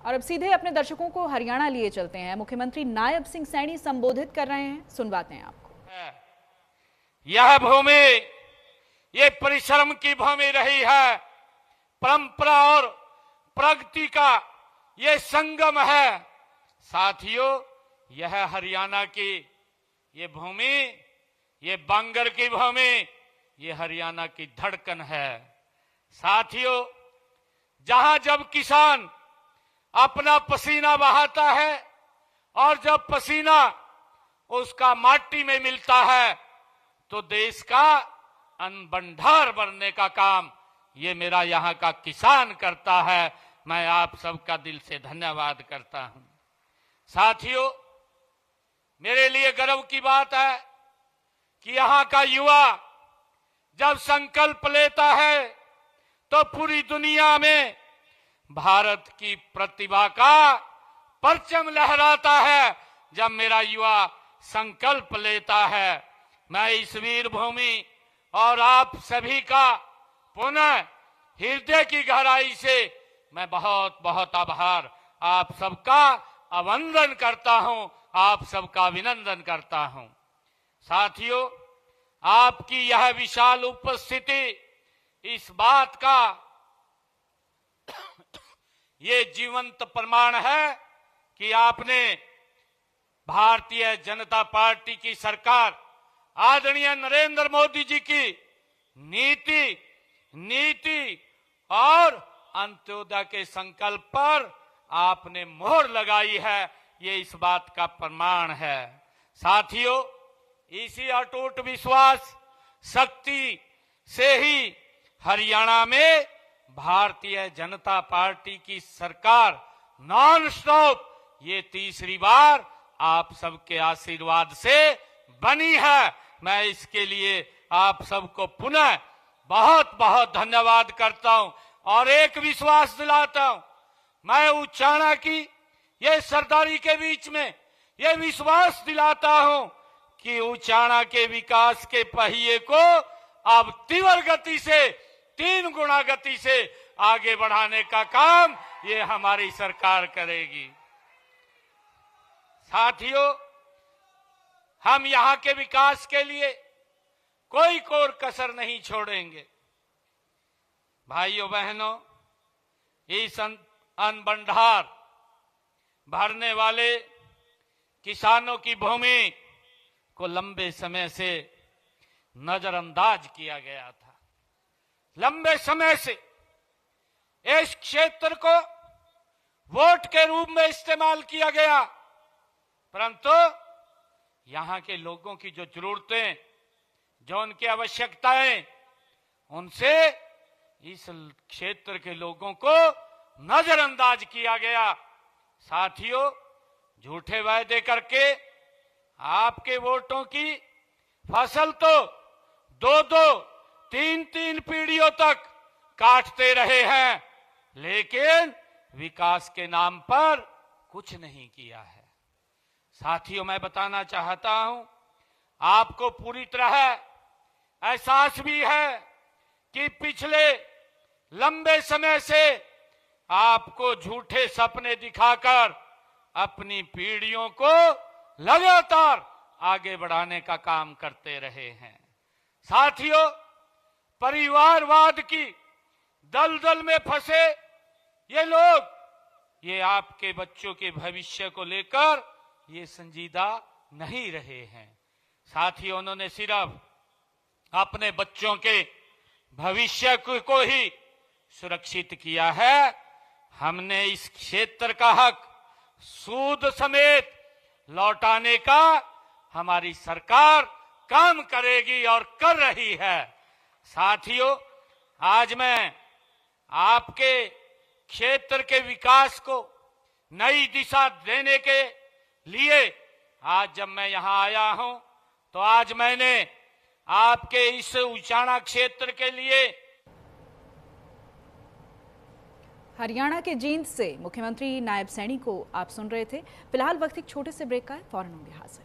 और अब सीधे अपने दर्शकों को हरियाणा लिए चलते हैं। मुख्यमंत्री नायब सिंह सैनी संबोधित कर रहे हैं, सुनवाते हैं आपको। यह भूमि ये परिश्रम की भूमि रही है, परंपरा और प्रगति का ये संगम है। साथियों, यह हरियाणा की ये भूमि, ये बांगर की भूमि, ये हरियाणा की धड़कन है। साथियों, जहां जब किसान अपना पसीना बहाता है और जब पसीना उसका माटी में मिलता है तो देश का अन्न भंडार भरने का काम ये मेरा यहाँ का किसान करता है। मैं आप सबका दिल से धन्यवाद करता हूं। साथियों, मेरे लिए गर्व की बात है कि यहाँ का युवा जब संकल्प लेता है तो पूरी दुनिया में भारत की प्रतिभा का परचम लहराता है। जब मेरा युवा संकल्प लेता है, मैं इस वीर भूमि और आप सभी का पुनः हृदय की गहराई से मैं बहुत बहुत आभार आप सबका अवंदन करता हूं, आप सबका अभिनंदन करता हूं। साथियों, आपकी यह विशाल उपस्थिति इस बात का ये जीवंत प्रमाण है कि आपने भारतीय जनता पार्टी की सरकार आदरणीय नरेंद्र मोदी जी की नीति और अंत्योदय के संकल्प पर आपने मोहर लगाई है। ये इस बात का प्रमाण है। साथियों, इसी अटूट विश्वास शक्ति से ही हरियाणा में भारतीय जनता पार्टी की सरकार नॉन स्टॉप ये तीसरी बार आप सबके आशीर्वाद से बनी है। मैं इसके लिए आप सबको पुनः बहुत बहुत धन्यवाद करता हूं और एक विश्वास दिलाता हूं। मैं उच्चाणा की ये सरदारी के बीच में ये विश्वास दिलाता हूं कि उच्चाणा के विकास के पहिए को अब तीव्र गति से 3 गुना गति से आगे बढ़ाने का काम ये हमारी सरकार करेगी। साथियों, हम यहाँ के विकास के लिए कोई कोर कसर नहीं छोड़ेंगे। भाइयों बहनों, इस अन्न भंडार भरने वाले किसानों की भूमि को लंबे समय से नजरअंदाज किया गया था। लंबे समय से इस क्षेत्र को वोट के रूप में इस्तेमाल किया गया, परंतु यहाँ के लोगों की जो जरूरतें, जो उनकी आवश्यकताएं, उनसे इस क्षेत्र के लोगों को नजरअंदाज किया गया। साथियों, झूठे वायदे करके आपके वोटों की फसल तो 2-2, 3-3 पीढ़ियों तक काटते रहे हैं, लेकिन विकास के नाम पर कुछ नहीं किया है। साथियों, मैं बताना चाहता हूं, आपको पूरी तरह एहसास भी है कि पिछले लंबे समय से आपको झूठे सपने दिखाकर अपनी पीढ़ियों को लगातार आगे बढ़ाने का काम करते रहे हैं। साथियों, परिवारवाद की दलदल में फंसे ये लोग, ये आपके बच्चों के भविष्य को लेकर ये संजीदा नहीं रहे हैं। साथियों, उन्होंने सिर्फ अपने बच्चों के भविष्य को ही सुरक्षित किया है। हमने इस क्षेत्र का हक सूद समेत लौटाने का हमारी सरकार काम करेगी और कर रही है। साथियों, आज मैं आपके क्षेत्र के विकास को नई दिशा देने के लिए आज जब मैं यहां आया हूं, तो आज मैंने आपके इस उच्चाणा क्षेत्र के लिए हरियाणा के जींद से मुख्यमंत्री नायब सैनी को आप सुन रहे थे। फिलहाल वक्त एक छोटे से ब्रेक का है, फौरन होंगे हाजिर।